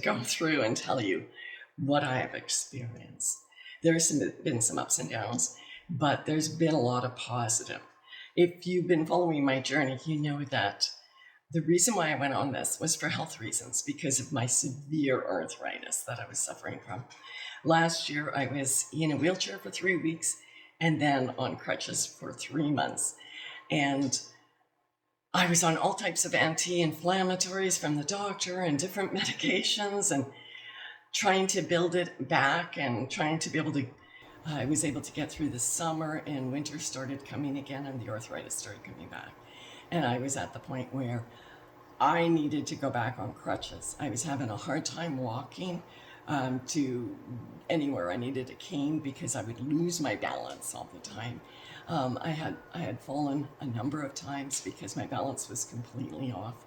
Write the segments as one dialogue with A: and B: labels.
A: go through and tell you what I have experienced. There's been some ups and downs, but there's been a lot of positive. If you've been following my journey, you know that the reason why I went on this was for health reasons, because of my severe arthritis that I was suffering from. Last year, I was in a wheelchair for 3 weeks and then on crutches for 3 months. And I was on all types of anti-inflammatories from the doctor and different medications and trying to build it back and trying to be able to, I was able to get through the summer, and winter started coming again and the arthritis started coming back. And I was at the point where I needed to go back on crutches. I was having a hard time walking to anywhere. I needed a cane because I would lose my balance all the time. I had fallen a number of times because my balance was completely off.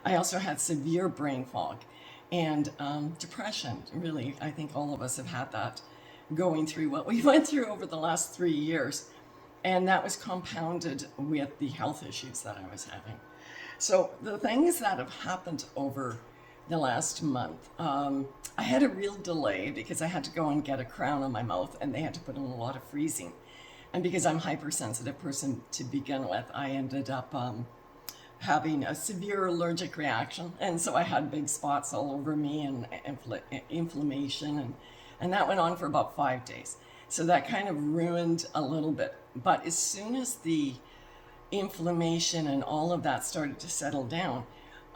A: I also had severe brain fog and depression. Really, I think all of us have had that, going through what we went through over the last 3 years. And that was compounded with the health issues that I was having. So the things that have happened over the last month, I had a real delay because I had to go and get a crown on my mouth, and they had to put in a lot of freezing. And because I'm a hypersensitive person to begin with, I ended up having a severe allergic reaction. And so I had big spots all over me and inflammation. And that went on for about 5 days. So that kind of ruined a little bit. But as soon as the inflammation and all of that started to settle down,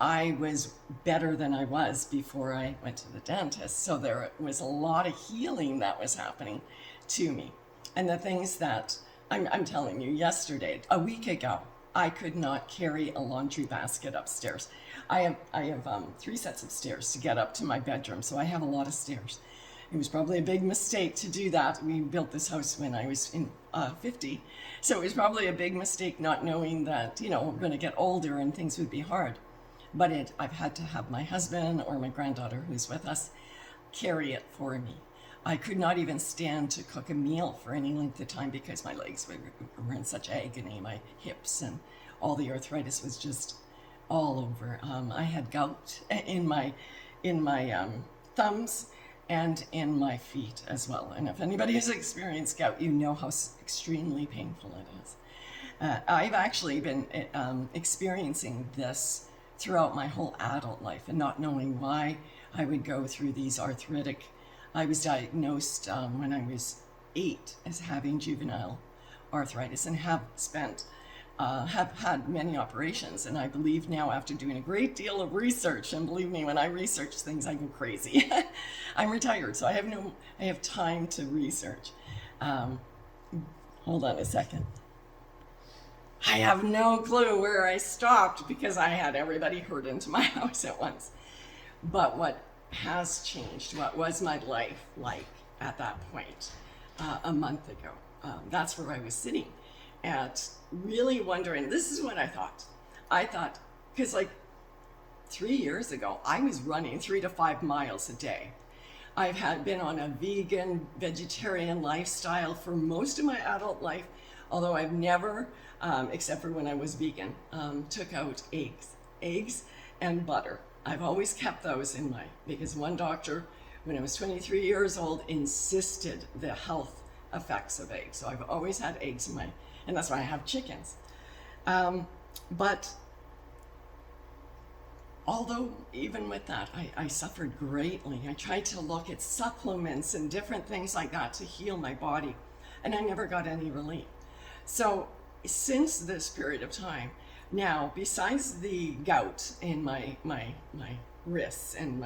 A: I was better than I was before I went to the dentist. So there was a lot of healing that was happening to me. And the things that I'm telling you, yesterday, a week ago, I could not carry a laundry basket upstairs. I have 3 sets of stairs to get up to my bedroom, so I have a lot of stairs. It was probably a big mistake to do that. We built this house when I was in 50, so it was probably a big mistake not knowing that, we're going to get older and things would be hard. But I've had to have my husband or my granddaughter, who's with us, carry it for me. I could not even stand to cook a meal for any length of time because my legs were in such agony, my hips, and all the arthritis was just all over. I had gout in my thumbs and in my feet as well. And if anybody has experienced gout, you know how extremely painful it is. I've actually been experiencing this throughout my whole adult life and not knowing why I would go through these arthritic. I was diagnosed when I was 8 as having juvenile arthritis and have had many operations. And I believe now, after doing a great deal of research, and believe me, when I research things, I go crazy. I'm retired, so I have time to research. Hold on a second. I have no clue where I stopped because I had everybody herd into my house at once. But what has changed, what was my life like at that point a month ago? That's where I was sitting at, really wondering. This is what I thought, because like 3 years ago, I was running 3 to 5 miles a day. I've been on a vegan, vegetarian lifestyle for most of my adult life, although I've never, except for when I was vegan, took out eggs and butter. I've always kept those because one doctor, when I was 23 years old, insisted the health effects of eggs. So I've always had eggs and that's why I have chickens. But although even with that, I suffered greatly. I tried to look at supplements and different things like that to heal my body, and I never got any relief. So since this period of time, now, besides the gout in my wrists, and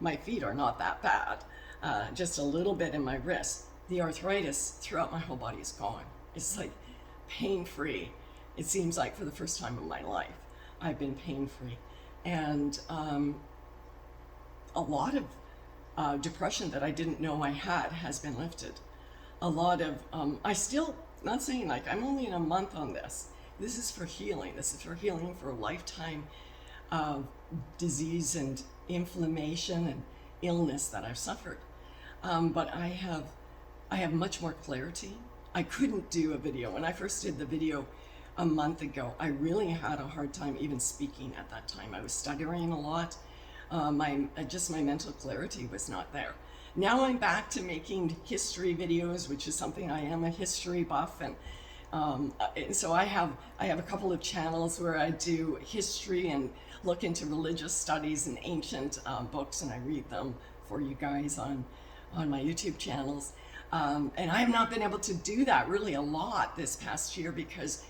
A: my feet are not that bad, just a little bit in my wrists, the arthritis throughout my whole body is gone. It's like pain-free. It seems like for the first time in my life, I've been pain-free. And a lot of depression that I didn't know I had has been lifted. A lot of, not saying like I'm only in a month on this. This is for healing. This is for healing for a lifetime of disease and inflammation and illness that I've suffered. But I have much more clarity. I couldn't do a video. When I first did the video a month ago, I really had a hard time even speaking at that time. I was stuttering a lot. Just my mental clarity was not there. Now I'm back to making history videos, which is something I am a history buff, and so I have a couple of channels where I do history and look into religious studies and ancient books, and I read them for you guys on my YouTube channels. And I have not been able to do that really a lot this past year because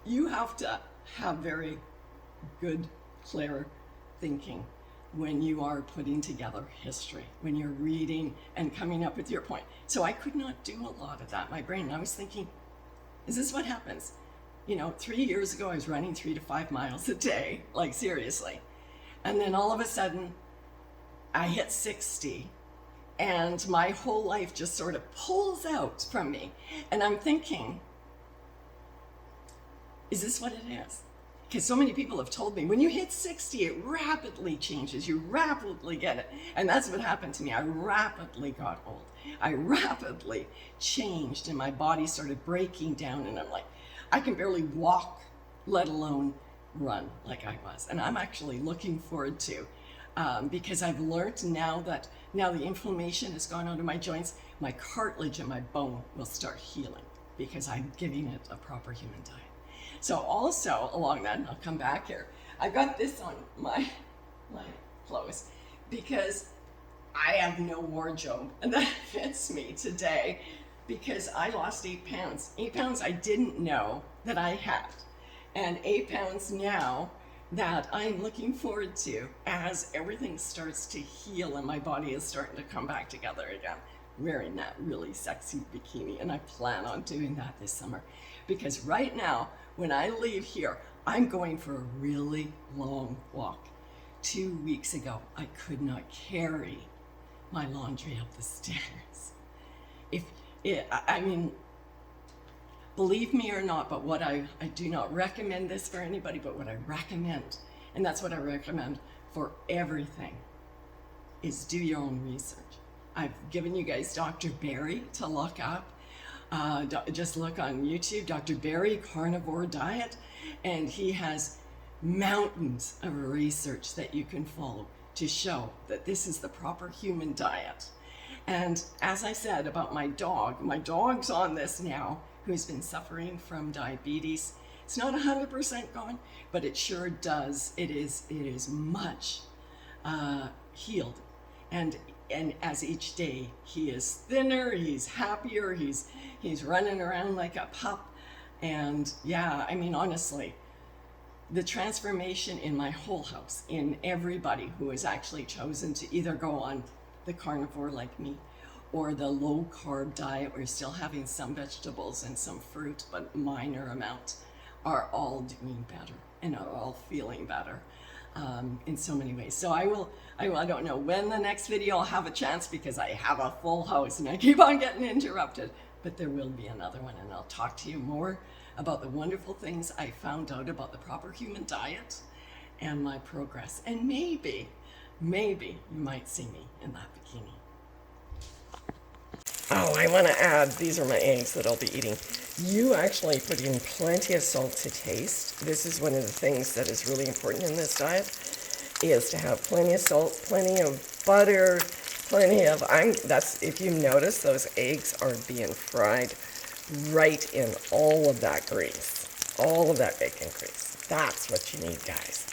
A: you have to have very good, clear thinking when you are putting together history, when you're reading and coming up with your point. So I could not do a lot of that. My brain, I was thinking, is this what happens? 3 years ago, I was running 3 to 5 miles a day, like seriously. And then all of a sudden, I hit 60 and my whole life just sort of pulls out from me. And I'm thinking, is this what it is? Because so many people have told me, when you hit 60, it rapidly changes. You rapidly get it. And that's what happened to me. I rapidly got old. I rapidly changed and my body started breaking down. And I'm like, I can barely walk, let alone run like I was. And I'm actually looking forward to, because I've learned now that the inflammation has gone out of my joints, my cartilage and my bone will start healing because I'm giving it a proper human diet. So also along that, and I'll come back here, I've got this on my clothes because I have no wardrobe that fits me today because I lost 8 pounds. 8 pounds I didn't know that I had. And 8 pounds now that I'm looking forward to as everything starts to heal and my body is starting to come back together again, wearing that really sexy bikini. And I plan on doing that this summer because right now, when I leave here, I'm going for a really long walk. 2 weeks ago, I could not carry my laundry up the stairs. Believe me or not, but what I do not recommend this for anybody, but what I recommend, and that's what I recommend for everything, is do your own research. I've given you guys Dr. Barry to look up. Just look on YouTube, Dr. Barry Carnivore Diet, and he has mountains of research that you can follow to show that this is the proper human diet. And as I said about my dog's on this now, who's been suffering from diabetes. It's not 100% gone, but it sure does. It is much healed. And as each day he is thinner, he's happier, he's running around like a pup. And yeah, honestly, the transformation in my whole house, in everybody who has actually chosen to either go on the carnivore like me or the low carb diet where you're still having some vegetables and some fruit, but minor amounts, are all doing better and are all feeling better in so many ways. So I don't know when the next video I'll have a chance because I have a full house and I keep on getting interrupted, but there will be another one and I'll talk to you more about the wonderful things I found out about the proper human diet and my progress. And maybe you might see me in that bikini. Oh, I want to add, these are my eggs that I'll be eating. You actually put in plenty of salt to taste. This is one of the things that is really important in this diet, is to have plenty of salt, plenty of butter, if you notice, those eggs are being fried right in all of that grease, all of that bacon grease. That's what you need, guys.